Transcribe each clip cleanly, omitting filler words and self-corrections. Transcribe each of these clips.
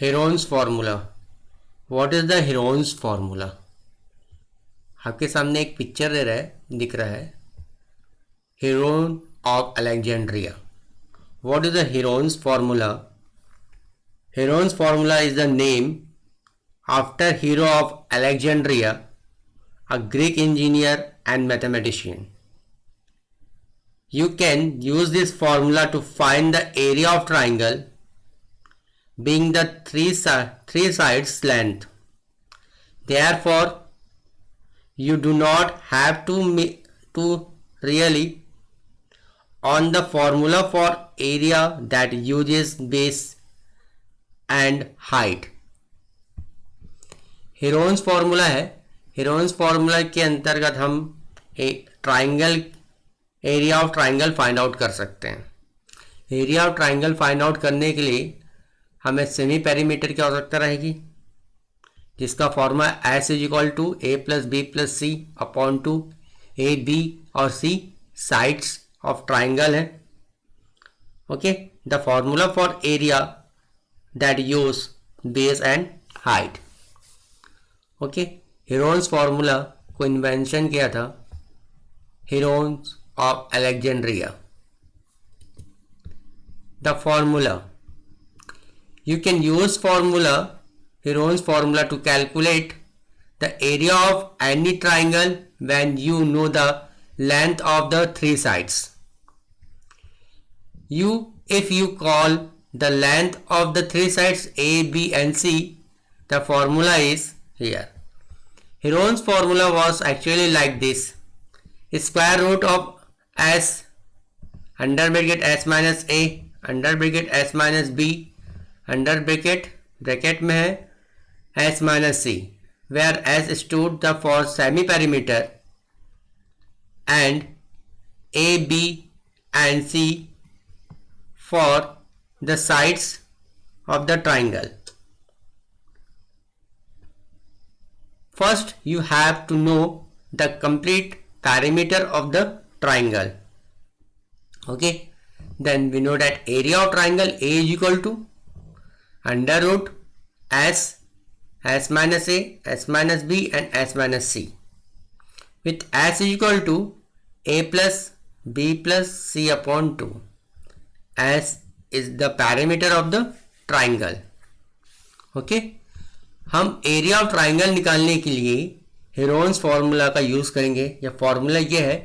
Heron's formula. What is the Heron's formula? आपके सामने एक पिक्चर दिख रहा है. Heron of Alexandria. What is the Heron's formula? Heron's formula is the name after hero of Alexandria, a Greek engineer and mathematician. You can use this formula to find the area of triangle being the three sides length. Therefore, you do not have to really on the formula for area that uses base and height. Heron's formula है. Heron's formula के अंतर्गत हम एक triangle area of triangle find out कर सकते हैं. Area of triangle find out करने के लिए हमें सेमी पेरीमीटर की आवश्यकता रहेगी, जिसका formula S is equal to A plus B plus C upon two. A B और सी साइड्स ऑफ ट्राइंगल है. Okay, the formula for area that use base and height. Okay, Heron's formula को invention किया था Heron's of Alexandria. The formula, you can use formula Heron's formula to calculate the area of any triangle when you know the length of the three sides. If you call the length of the three sides A, B and C, the formula is here. Heron's formula was actually like this: square root of s under bracket s minus a under bracket s minus b under bracket में है s minus C, where s stood the for semi perimeter and A B and C for the sides of the triangle. First you have to know the complete perimeter of the triangle. Okay, then we know that area of triangle A is equal to under root s minus a, s minus b and s minus c, with s is equal to a plus b plus c upon 2. S is the perimeter of the triangle. Okay, हम area of triangle निकालने के लिए Heron's formula का use करेंगे. यह formula ये है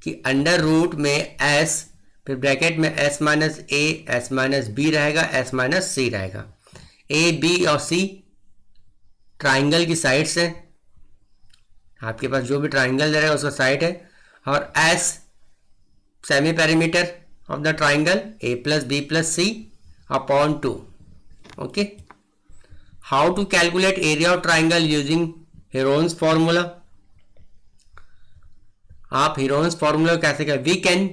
कि अंडर रूट में s, फिर ब्रैकेट में s minus a, s minus b रहेगा, s माइनस c रहेगा. ए बी और सी ट्राइंगल की साइड्स हैं. आपके पास जो भी ट्राइंगल रहेगा उसका साइड है. और S semi perimeter of the triangle A plus B plus C upon 2. Okay, how to calculate area of triangle using Heron's formula? आप हेरोन्स फार्मूला कैसे कर, वी कैन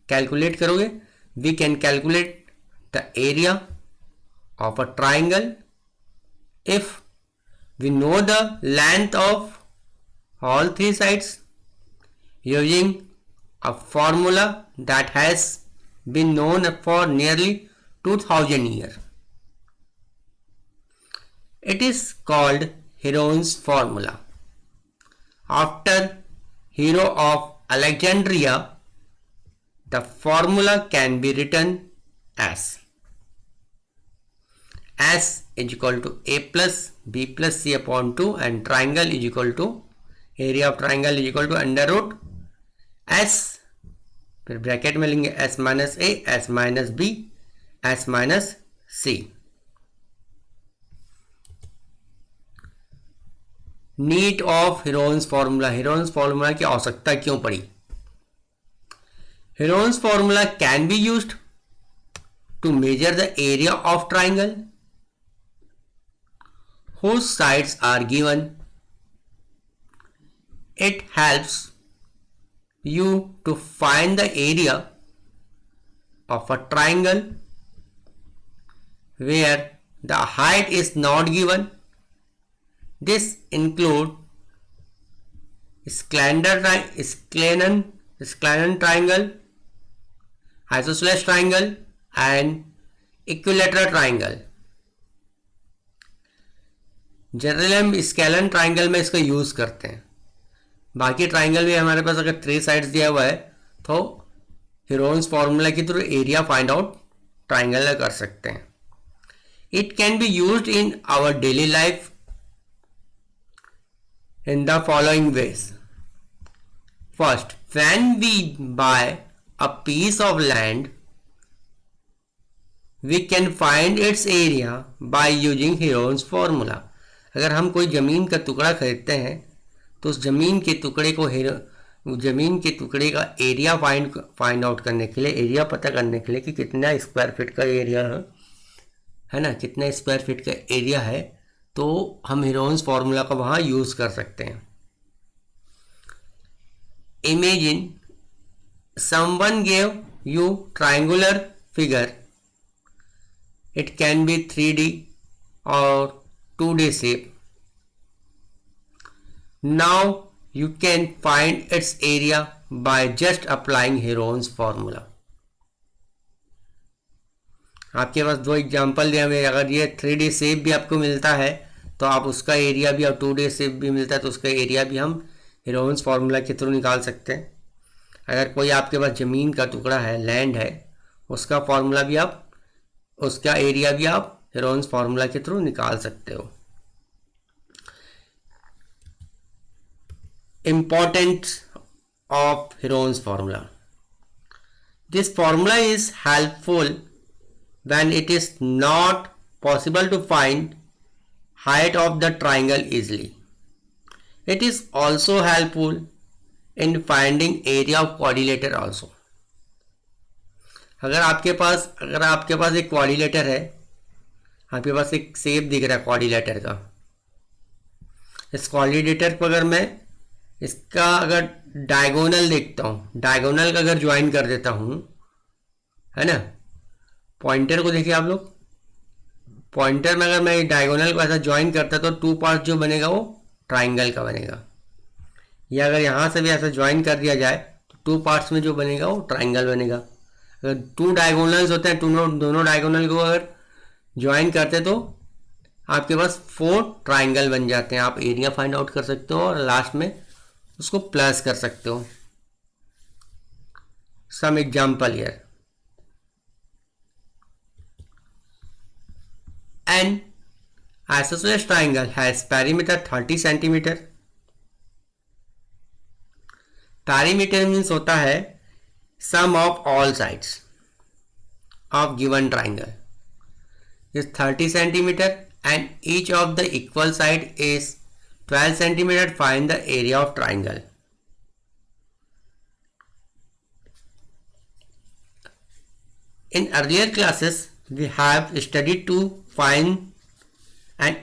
कैलकुलेट करोगे. We can calculate the area of a triangle if we know the length of all three sides using a formula that has been known for nearly 2000 years. It is called Heron's formula. After hero of Alexandria, the formula can be written as s is equal to a plus b plus c upon 2 and triangle is equal to area of triangle is equal to under root s, फिर bracket में लेंगे s minus a, s minus b, s minus c. Need of Heron's formula. Heron's formula की आवश्यकता क्यों पड़ी? Heron's formula can be used to measure the area of triangle whose sides are given. It helps you to find the area of a triangle where the height is not given. This include Scalene triangle, isosceles triangle and equilateral triangle. Generally हम scalene triangle में इसका use करते हैं। बाकी triangle भी हमारे पास अगर 3 sides दिया हुआ है तो हीरोन्स फॉर्मूला के through area find out triangle कर सकते हैं। It can be used in our daily life in the following ways. First, when we buy a piece of land, we can find its area by using Heron's formula. अगर हम कोई ज़मीन का टुकड़ा खरीदते हैं तो उस ज़मीन के टुकड़े को ज़मीन के टुकड़े का एरिया फाइंड आउट करने के लिए, एरिया पता करने के लिए कि कितना स्क्वायर फीट का एरिया है ना, कितना स्क्वायर फीट का एरिया है, तो हम हीरोन्स फॉर्मूला का वहाँ यूज़ कर सकते हैं। Imagine someone gave you triangular figure, it can B 3D और 2D shape. Now you can find its area by just applying Heron's formula. आपके पास 2 एग्जाम्पल दिए हुए, अगर ये 3D शेप भी आपको मिलता है तो आप उसका एरिया भी, और 2D शेप भी मिलता है तो उसका एरिया भी हम हीरोन्स फॉर्मूला के थ्रू निकाल सकते हैं। अगर कोई आपके पास ज़मीन का टुकड़ा है, लैंड है, उसका फॉर्मूला भी आप, उसका एरिया भी आप हीरोन्स फॉर्मूला के थ्रू निकाल सकते हो। Importance of Heron's formula. This formula is helpful when it is not possible to find height of the triangle easily. It is also helpful in finding area of quadrilateral also. अगर आपके पास एक quadrilateral है, आपके पास एक shape दिख रहा है quadrilateral का, इस क्वाड्रिलेटर को अगर मैं इसका अगर डायगोनल देखता हूँ, डायगोनल का अगर ज्वाइन कर देता हूँ, है ना, पॉइंटर को देखिए आप लोग, पॉइंटर में अगर मैं डायगोनल को ऐसा ज्वाइन करता तो 2 पार्ट जो बनेगा वो ट्राइंगल का बनेगा। या अगर यहाँ से भी ऐसा ज्वाइन कर दिया जाए तो 2 पार्ट्स में जो बनेगा वो ट्राइंगल बनेगा। अगर 2 डायगोनल्स होते हैं, दोनों डायगोनल को अगर ज्वाइन करते तो आपके पास 4 ट्राइंगल बन जाते हैं। आप एरिया फाइंड आउट कर सकते हो और लास्ट में उसको प्लस कर सकते हो। Some example here, an isosceles triangle has perimeter 30 centimeter. Perimeter means होता है sum of all sides of given triangle is 30 centimeter and each of the equal side is 12 centimeter. Find the area of triangle. In earlier classes we have studied to find an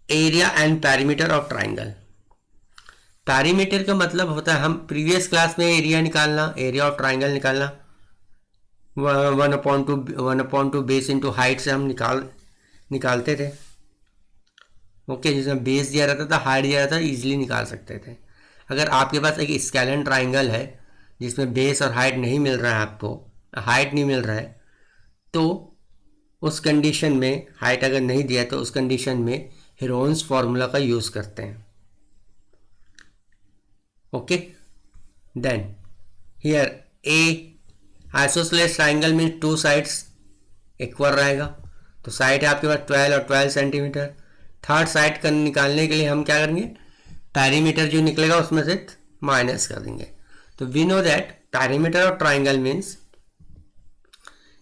area and perimeter of triangle. Perimeter का मतलब होता है, हम previous class में area निकालना, area of triangle निकालना 1/2 base into height से हम निकालते थे। ओके, जिसमें बेस दिया रहता था, हाइट दिया रहता था, इजीली निकाल सकते थे। अगर आपके पास एक स्केलन ट्राइंगल है जिसमें बेस और हाइट नहीं मिल रहा है, आपको हाइट नहीं मिल रहा है, तो उस कंडीशन में, हाइट अगर नहीं दिया तो उस कंडीशन में हीरोन्स फॉर्मूला का यूज़ करते हैं। Okay, then here a isosceles triangle में 2 साइड्स इक्वल रहेगा, तो साइड है आपके पास 12 और 12 सेंटीमीटर। थर्ड साइड का निकालने के लिए हम क्या करेंगे, पैरीमीटर जो निकलेगा उसमें से माइनस कर देंगे। तो we know that perimeter of triangle means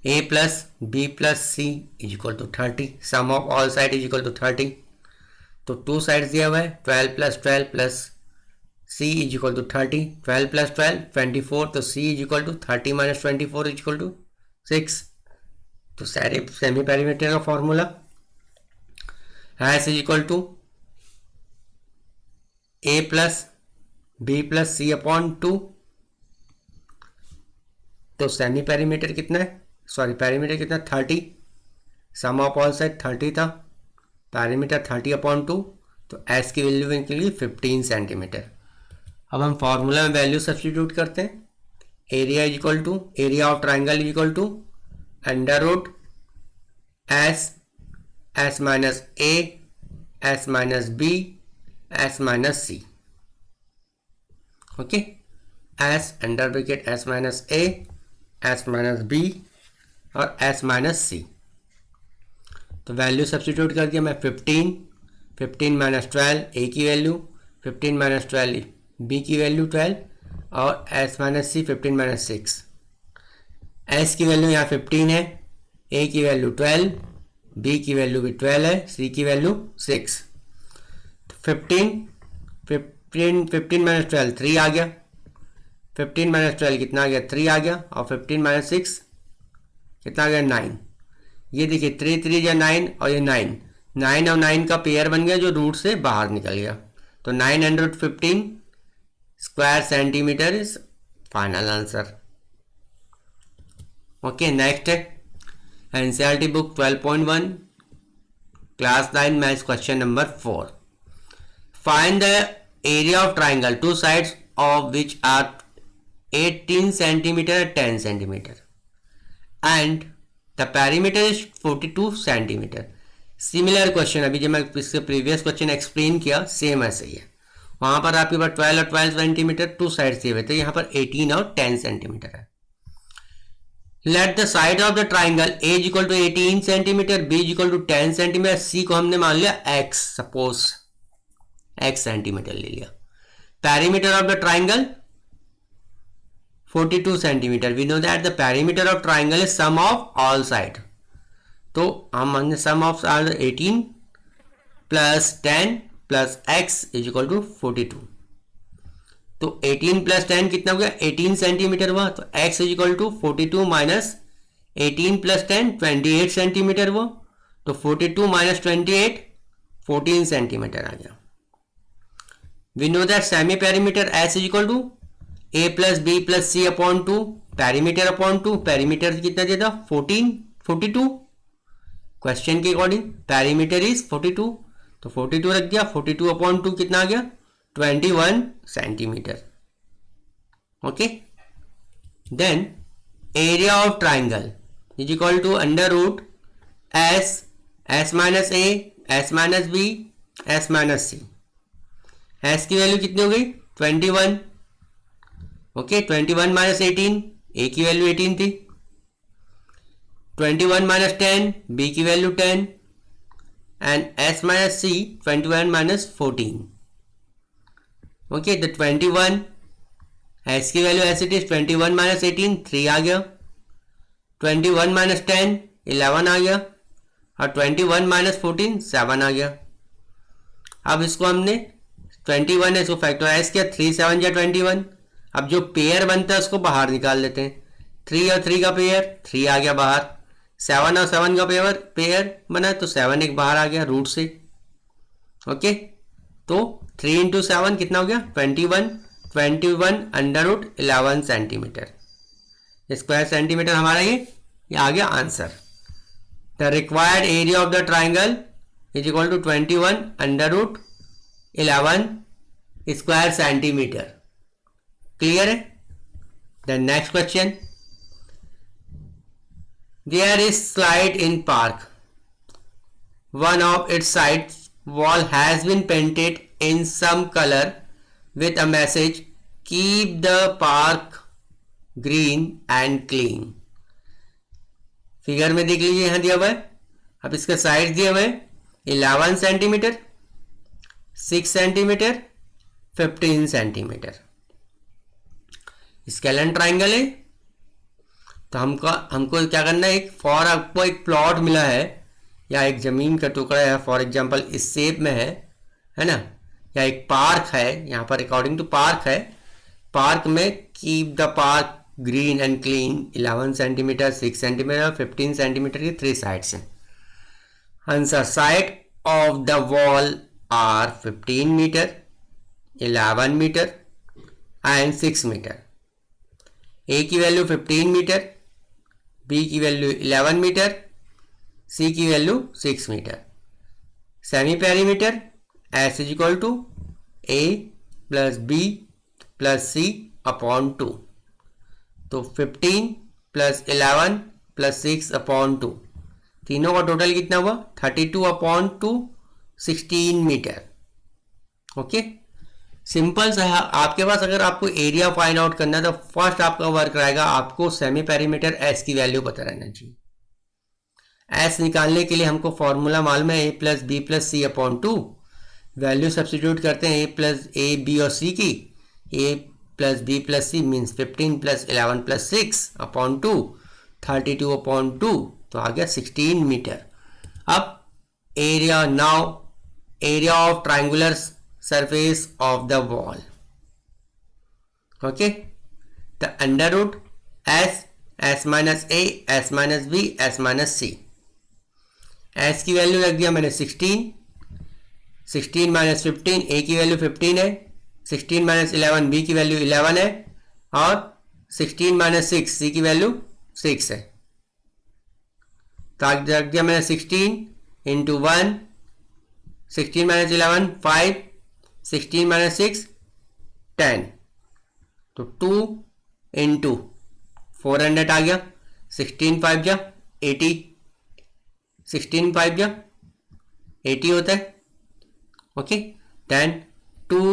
a plus b plus c is equal to 30. Sum of all side is equal to 30. तो 2 साइड्स दिया हुआ है, 12 plus 12 plus c is equal to 30. 12 plus 12 24, तो c is equal to 30 minus 24 is equal to 6. तो semi perimeter का formula is equal to a plus b plus c upon 2. तो semi perimeter कितना है, सॉरी पैरीमीटर कितना, 30, सम of all side 30 था, perimeter 30 upon 2, तो S की वैल्यू निकली 15 सेंटीमीटर। अब हम फॉर्मूला में वैल्यू सब्स्टिट्यूट करते हैं। Area is equal to, area of triangle is equal to under root S minus A S minus B, S minus C. Okay, s under bracket S minus A, S minus b और s minus c. तो value substitute कर दिया मैं 15 minus 12 ए की value, 15 minus 12 B की value 12 और s minus सी 15 minus 6। S की value यहाँ 15 है, ए की वैल्यू 12, बी की वैल्यू भी 12 है, सी की वैल्यू 6। तो 15 माइनस 12 3 आ गया, 15 माइनस 12 कितना आ गया 3 आ गया और 15 माइनस 6 कितना आ गया 9। ये देखिए 3 3 या 9 और ये 9 और 9 का पेयर बन गया जो रूट से बाहर निकल गया। तो 915 square centimetre is final answer. Okay, next है NCERT book 12.1 class 9 maths question number 4। Find the area of triangle two sides of which are 18 centimetre 10 centimetre and the perimeter is 42 centimetre. Similar question अभी जो मैं इसके previous question explain किया same ऐसे ही है। वहां पर आपके पास 12 और 12 सेंटीमीटर टू साइड दिए हुए थे, यहाँ पर 18 और 10 सेंटीमीटर है। Let the side of the triangle A is equal to 18 centimetre, B is equal to 10 centimetre, C को हमने मान लिया एक्स, सपोज एक्स सेंटीमीटर ले लिया। Perimeter of the triangle 42 centimetre. We know that the perimeter of triangle is sum of all side. तो हम sum of 18 plus 10 plus X is equal to 42। तो 18 plus 10 कितना हो गया 18 सेंटीमीटर हुआ। तो x is equal to 42 minus 18 plus 10 28 centimetre हुआ। तो 42 माइनस 28 14 सेंटीमीटर आ गया। We know that semi perimeter s is equal to a plus B plus C upon 2 perimeter upon 2। Perimeter कितना दिया था 42 क्वेश्चन के अकॉर्डिंग पेरीमीटर इज 42। तो 42 रख दिया, 42 अपॉन 2 कितना आ गया 21 centimetre. Okay, then area of triangle is equal to under root S minus A, S minus B, S minus c. S की वैल्यू कितनी हो गई 21। ओके, 21 माइनस 18, ए की वैल्यू 18 थी। 21 माइनस 10, बी की value 10 and s minus c 21 minus 14। Okay, तो 21 S की value ऐसे इट इज 21 माइनस 18 3 आ गया, 21 माइनस 10 11 आ गया और 21 माइनस 14 7 आ गया। अब इसको हमने 21 है इसको फैक्टराइज किया, 3 7 या 21। अब जो पेयर बनता है उसको बाहर निकाल लेते हैं। 3 और 3 का पेयर 3 आ गया बाहर, 7 और 7 का पेयर बना तो 7 एक बाहर आ गया रूट से। ओके, तो 3 इंटू 7 कितना हो गया 21 under root 11 centimetre square centimetre हमारा ये आ गया answer. The required area of the triangle is equal to 21 under root 11 square centimetre. Clear है? The next question, there is slide in park, one of its sides wall has been painted in some color with a message keep the park green and clean। Figure में देख लीजिए यहां दिया हुआ है। अब इसका साइज दिया हुआ है 11 centimetre, 6 centimetre, 15 centimetre. Scalene triangle है। तो हमको क्या करना है, आपको एक प्लॉट मिला है या एक जमीन का टुकड़ा है फॉर एग्जांपल इस शेप में है ना, या एक पार्क है यहाँ पर अकॉर्डिंग टू पार्क है। पार्क में keep the park green and clean 11 centimetre, 6 centimetre और 15 सेंटीमीटर की 3 साइड्स हैं। Answer, side of the wall are 15 metre, 11 metre and 6 metre. A की वैल्यू 15 मीटर, बी की वैल्यू 11 मीटर, सी की value 6 metre. Semi perimeter S is equal to A plus B plus C upon 2। तो 15 plus 11 plus 6 upon 2, तीनों का total कितना हुआ 32 upon 2 16 metre. Okay, simple सा है। आपके पास अगर आपको एरिया फाइंड आउट करना है तो फर्स्ट आपका वर्क रहेगा, आपको सेमी पेरीमीटर एस की वैल्यू पता रहना चाहिए। एस निकालने के लिए हमको फॉर्मूला मालूम है, A plus B plus C upon 2। Value substitute करते हैं ए प्लस ए बी और सी की। A plus B plus C means 15 plus 11 plus 6 upon 2, 32 upon 2, तो आ गया 16 मीटर। अब area, now area of triangular surface of the wall. Okay, the under root s minus a, s minus b, s minus c। s की value रख दिया मैंने 16, 16 minus 15, a की value 15 है, 16 माइनस 11 b की वैल्यू 11 है, और 16 माइनस 6 c की वैल्यू 6 है। तो रख दिया मैंने 16 इंटू 1, 16 माइनस 11 5, 16 माइनस 6 10, तो 2 इंटू 400 आ गया। 16 5 जा 80, 16 5 जा 80 होता है। ओके, देन 2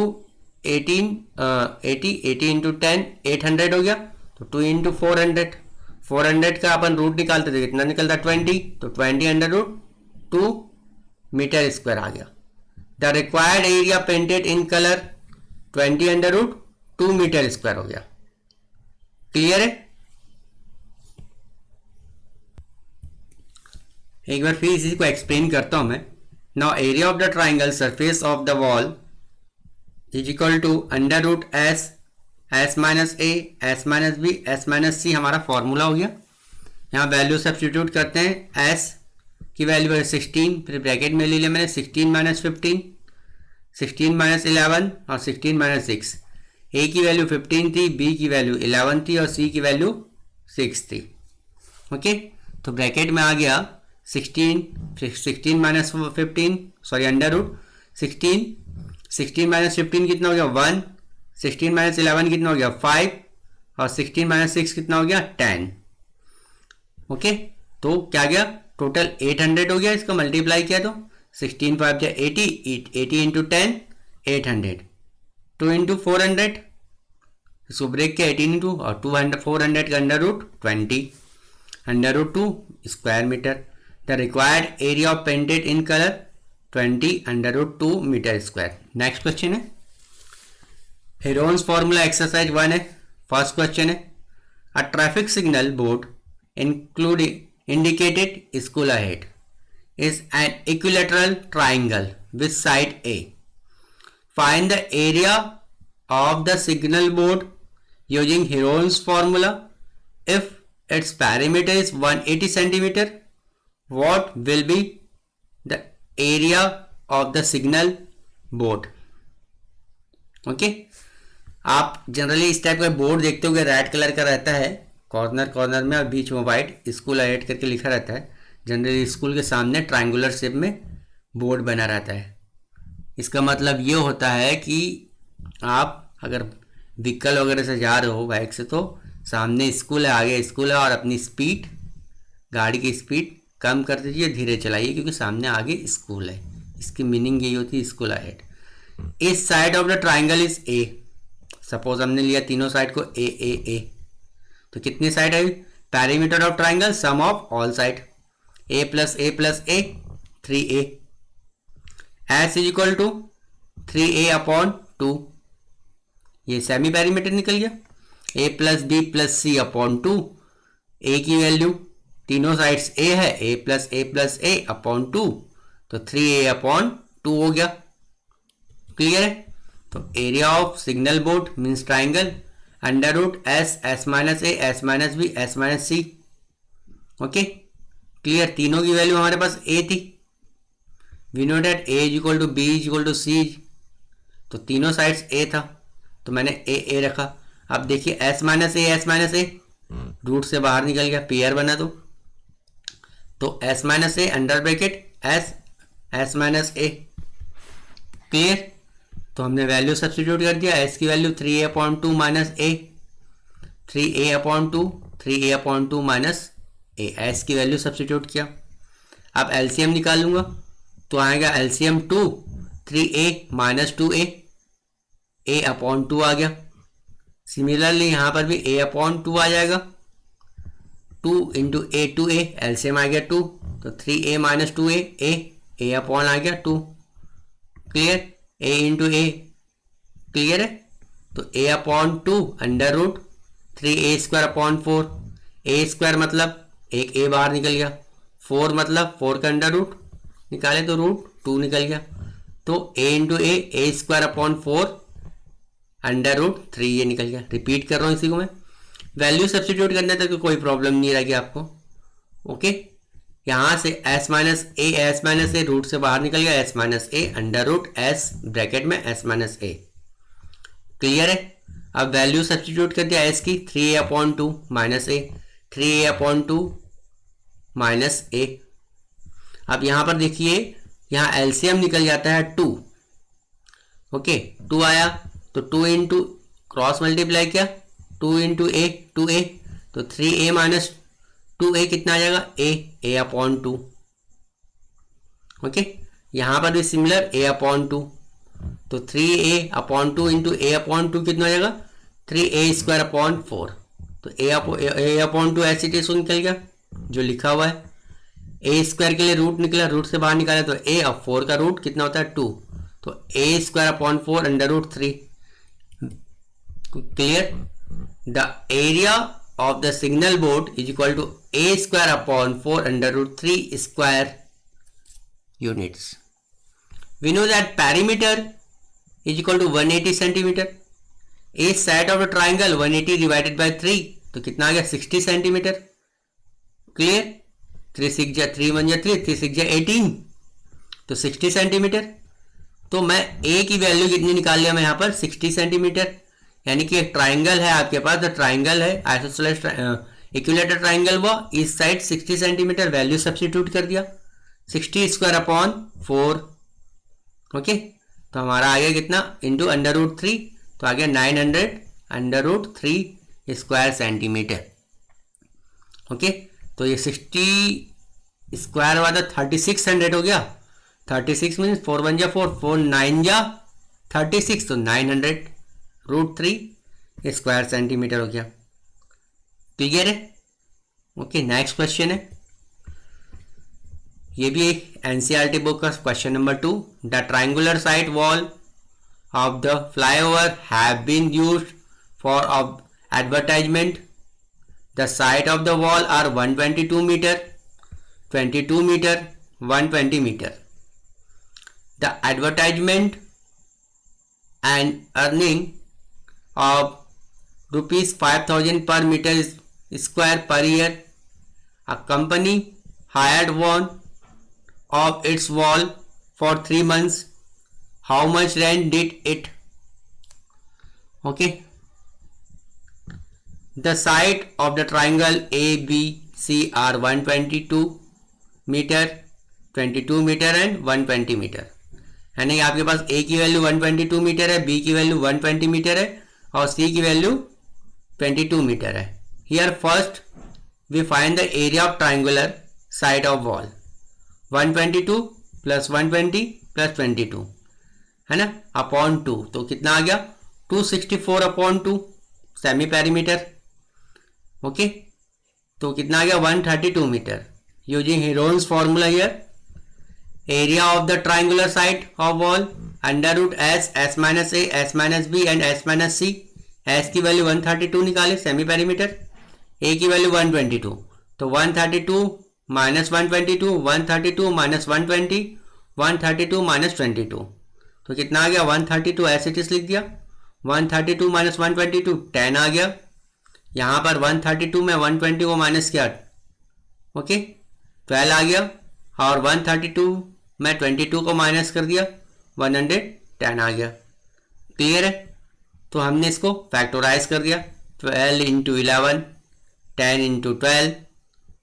18 80 इंटू 10 800 हो गया। तो 2 इंटू 400, 400 का अपन रूट निकालते थे, कितना निकलता 20, तो 20 अंडर रूट 2 मीटर स्क्वायर आ गया। The required area painted in colour 20 under root 2 metre square हो गया। क्लियर है? एक बार फिर इसी को एक्सप्लेन करता हूं मैं। Now area of the triangle surface of the wall is equal to under root S, S minus A, S minus B, S minus C हमारा फॉर्मूला हो गया। यहाँ वैल्यू सब्स्टिट्यूट करते हैं। एस की वैल्यू है 16, फिर ब्रैकेट में ले लिया मैंने 16 माइनस 15, 16 माइनस 11 और 16 माइनस 6। ए की वैल्यू 15 थी, बी की वैल्यू 11 थी और सी की वैल्यू 6 थी। ओके, तो ब्रैकेट में आ गया 16 minus 15, sorry under root 16 minus 15 कितना हो गया 1, 16 माइनस 11 कितना हो गया 5 और 16 माइनस 6 कितना हो गया 10। ओके, तो क्या गया टोटल 800 हो गया। इसका मल्टीप्लाई किया तो 16 5 जा 80, 80 इंटू 10 800, 2 इंटू 400, इसको ब्रेक किया 18 इंटू और 200, 400 का under root 20 under root 2 square metre. The required area of painted in colour 20 under root 2 metre square. Next question है हेरोन्स फॉर्मूला एक्सरसाइज 1 है। फर्स्ट क्वेश्चन है a traffic signal board including indicated school ahead is an equilateral triangle with side A. Find the area of the signal board using Heron's formula. If its perimeter is 180 centimeter, what will be the area of the signal board? Okay, आप generally इस type का board देखते हो कि red colour का रहता है corner में और बीच में वाइट स्कूल एड करके लिखा रहता है। जनरली स्कूल के सामने ट्रायंगुलर शेप में बोर्ड बना रहता है। इसका मतलब ये होता है कि आप अगर व्हीकल वगैरह से जा रहे हो बाइक से, तो सामने स्कूल है, आगे स्कूल है, और अपनी स्पीड, गाड़ी की स्पीड कम कर दीजिए, धीरे चलाइए क्योंकि सामने आगे स्कूल है। इसकी मीनिंग यही होती है स्कूल अहेड। इस side of the triangle is a. Suppose हमने लिया तीनों साइड को ए ए ए, तो कितनी साइड आई? Perimeter of triangle sum of all side a plus a 3a। S is equal to 3a upon 2, ये सेमी पेरीमीटर निकल गया। A plus B plus C upon 2, a की वैल्यू तीनों साइड्स ए है, A plus A upon 2, तो 3a upon 2 हो गया। Clear है? तो area of signal board means triangle under root S minus A, S minus B, S minus C. Okay, clear? तीनों की वैल्यू हमारे पास ए थी। We know that A is equal to B is equal to C, तो तीनों sides A था तो मैंने ए रखा। अब देखिए एस माइनस ए रूट से बाहर निकल गया, पेयर बना तो S minus A under bracket S minus A. Clear? तो हमने वैल्यू सब्स्टिट्यूट कर दिया। एस की value 3a upon 2 minus A, 3a upon 2, 3a upon 2 minus A. S की वैल्यू सब्स्टिट्यूट किया। अब एलसीएम निकाल लूंगा। तो आएगा LCM 2, 3a minus 2a, a upon 2 आ गया। सिमिलरली यहाँ पर भी a अपॉन 2 आ जाएगा, 2 into a two a, LCM आ गया 2, तो 3a minus 2a, a upon आ गया 2। Clear, a into a clear है, तो a upon 2 under root 3a square upon 4, a square मतलब एक a बाहर निकल गया, 4 मतलब 4 का अंडर रूट निकाले तो रूट 2 निकल गया, तो a into a square upon 4 under root 3 ये निकल गया। रिपीट कर रहा हूँ इसी को मैं, वैल्यू सब्स्टिट्यूट करने तक कोई प्रॉब्लम नहीं रहेगी आपको। ओके, यहाँ से s माइनस ए रूट से बाहर निकल गया, s minus A under root s bracket में s माइनस ए। क्लियर है, अब वैल्यू सब्स्टिट्यूट कर दिया s की, 3a upon 2 minus A, 3a upon 2 minus ए। अब यहाँ पर देखिए, यहाँ एलसीएम निकल जाता है 2। ओके, 2 आया तो 2 इंटू क्रॉस मल्टीप्लाई किया, 2 इंटू ए 2a, तो 3a माइनस 2a कितना आ जाएगा, a अपॉन 2। ओके, यहाँ पर भी सिमिलर a अपॉन 2, तो 3a upon 2 into a upon 2 कितना आ जाएगा, 3a स्क्वायर अपॉन 4। तो a अपॉन 2 ऐसे टी निकल गया जो लिखा हुआ है। a स्क्वायर के लिए रूट निकला, रूट से बाहर निकाला तो a, अब 4 का रूट कितना होता है 2, तो a square upon 4 under root 3। Clear, the area of the signal board is equal to a square upon 4 under root 3 square units. We know that perimeter is equal to 180 centimeter. A side of the triangle 180 divided by 3, तो कितना आ गया 60 centimetre. Clear, 3 6 जा 3 1 जा 3, 3 6 जा 18, तो 60 centimetre. तो मैं a की वैल्यू कितनी निकाल लिया मैं यहाँ पर, 60 सेंटीमीटर। यानी कि एक ट्राइंगल है आपके पास, तो ट्राइंगल है आइसोसेलेस इक्विलेटरल ट्राइंगल, वो इस साइड 60 सेंटीमीटर, वैल्यू सब्स्टिट्यूट कर दिया 60 स्क्वायर अपॉन 4। ओके, तो हमारा आ गया कितना इंटू अंडर रूट 3, तो आ गया 900 under root 3 square centimetre. Okay, तो ये 60 स्क्वायर हुआ था 3600 हो गया, 36 मीन्स 4 1 जा 4, 4 9 जा 36, तो 900 रूट 3 स्क्वायर सेंटीमीटर हो गया। क्लियर है। ओके, नेक्स्ट क्वेश्चन है, ये भी एक एनसीईआरटी बुक का question number 2। The triangular side wall of the flyover have been used for advertisement. The side of the wall are 122 metre, 22 metre, 120 metre. The advertisement and earning of rupees 5000 per meter square per year. A company hired one of its wall for 3 months. How much rent did it? Okay, the side of the triangle ABC are 122 meter, 22 meter and 120 meter। यानी आपके पास A की value 122 metre है, B की वैल्यू 120 metre है और C की वैल्यू 22 मीटर है। Here first we find the area of triangular side of wall, 122 plus 120 plus 22 है ना, अपॉन 2, तो कितना आ गया 264 अपॉन 2 सेमी पेरीमीटर। ओके, तो कितना आ गया 132 metre. Using Heron's formula here, area of the triangular side of wall under root s minus a, s minus b and s minus c. s की वैल्यू 132 निकाले सेमी पेरीमीटर, a की value 122, तो 132 minus 122, 132 minus 120, 132 minus 22, तो कितना आ गया 132 ऐसे it लिख दिया। 132 माइनस 122 10 आ गया। यहाँ पर 132 में 120 को माइनस किया, ओके 12 आ गया, और 132 में 22 को माइनस कर दिया 110 आ गया। क्लियर है, तो हमने इसको फैक्टोराइज कर दिया, 12 इंटू 11, 10 इंटू 12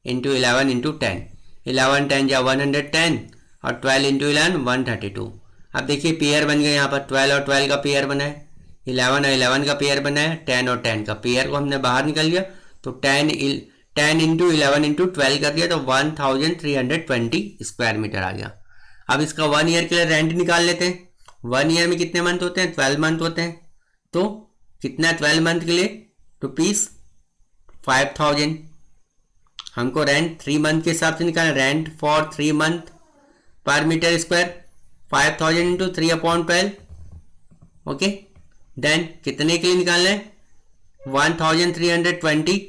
इंटू 11 इंटू 10, 11 10 जा 110 और 12 इंटू 11 132। अब देखिए पेयर बन गए, यहाँ पर 12 और 12 का पेयर बना है, 11 और 11 का पेयर बना है, 10 और 10 का पेयर को हमने बाहर निकल लिया, तो 10 इंटू 11 इंटू 12 कर दिया, तो 1320 स्क्वायर मीटर आ गया। अब इसका 1 ईयर के लिए रेंट निकाल लेते हैं। 1 ईयर में कितने मंथ होते हैं? 12 मंथ होते हैं। तो कितना 12 मंथ के लिए? ₹5000। हमको रेंट 3 मंथ के हिसाब से निकालना। Rent for 3 month per metre square 5000 into 3/12। Okay, then कितने के लिए निकालना है? 1320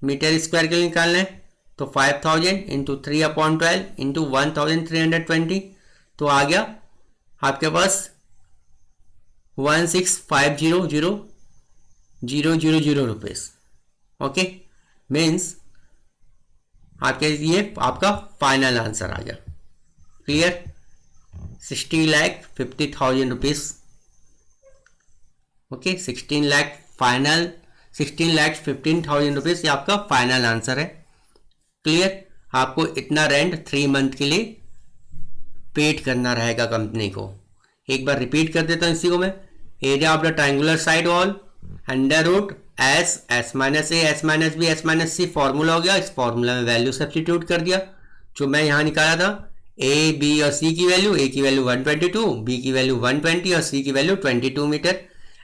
मीटर स्क्वायर के लिए निकालना है। तो 5000 इंटू 3/12 इंटू 1320 तो आ गया आपके पास 1650,000 रुपीज। ओके, मीन्स आपके ये आपका फाइनल आंसर आ गया। क्लियर? 60,50,000 रुपीज। ओके, 16,15,000 रुपीज ये आपका फाइनल आंसर है। क्लियर? आपको इतना रेंट 3 मंथ के लिए पेड करना रहेगा कंपनी को। एक बार रिपीट कर देता हूं इसी को मैं। Area of the triangular side wall under root S minus A S minus B S minus c formula हो गया। इस फॉर्मूला में वैल्यू सब्स्टिट्यूट कर दिया जो मैं यहां निकाला था। ए बी और सी की वैल्यू, ए की वैल्यू 122, बी की वैल्यू 120 और सी की वैल्यू 22 मीटर।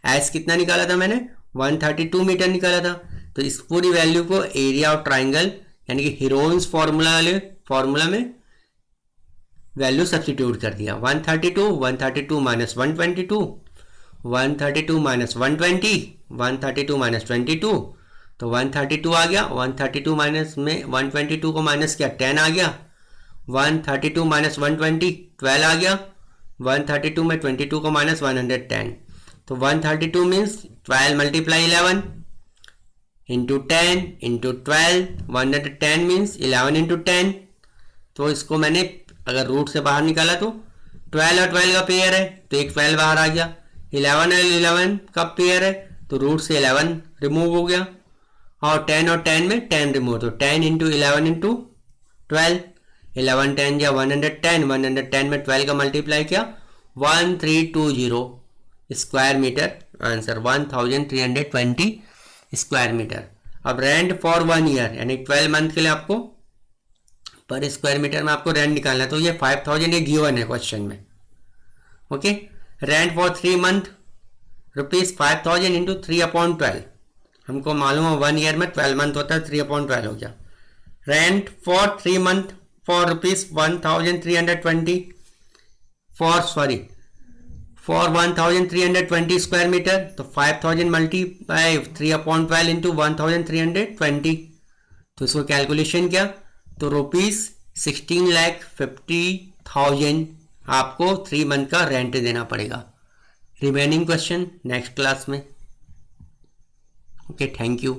एस कितना निकाला था मैंने? 132 मीटर निकाला था। तो इस पूरी वैल्यू को एरिया ऑफ ट्राइंगल यानी कि हीरोन्स फॉर्मूला में वैल्यू सब्स्टिट्यूट कर दिया। 132 माइनस 122, 132 माइनस 120, 132 माइनस 22 तो 132 आ गया। 132 माइनस में 122 को माइनस किया 10 आ गया। 132 माइनस 120 12 आ गया। 132 में 22 को माइनस 110 तो 132 means 12 multiply 11 into 10 into 12। 110 means 11 into 10। तो इसको मैंने अगर रूट से बाहर निकाला तो 12 और 12 का पेयर है तो एक 12 बाहर आ गया। 11 और 11 का पेयर है तो रूट से 11 रिमूव हो गया और 10 और 10 में 10 रिमूव। तो 10 इंटू 11 इंटू 12, 11 10 या 110, 110 में 12 का मल्टीप्लाई किया 1320 square metre. Answer 1320 square metre. अब रेंट फॉर 1 ईयर यानी 12 मंथ के लिए आपको पर स्क्वायर मीटर में आपको रेंट निकालना है। तो ये 5000 ये गिवन है क्वेश्चन में। Okay, rent for 3 month ₹5000 into 3/12। हमको मालूम है 1 ईयर में 12 मंथ होता है, 3/12 हो गया। Rent for 3 month for ₹1320 for 1320 square metre. तो 5000 मल्टीप्लाई 3/12 इंटू 1320 तो इसको कैलकुलेशन किया तो ₹16,50,000 आपको 3 मंथ का रेंट देना पड़ेगा। रिमेनिंग क्वेश्चन नेक्स्ट क्लास में। Okay, thank you.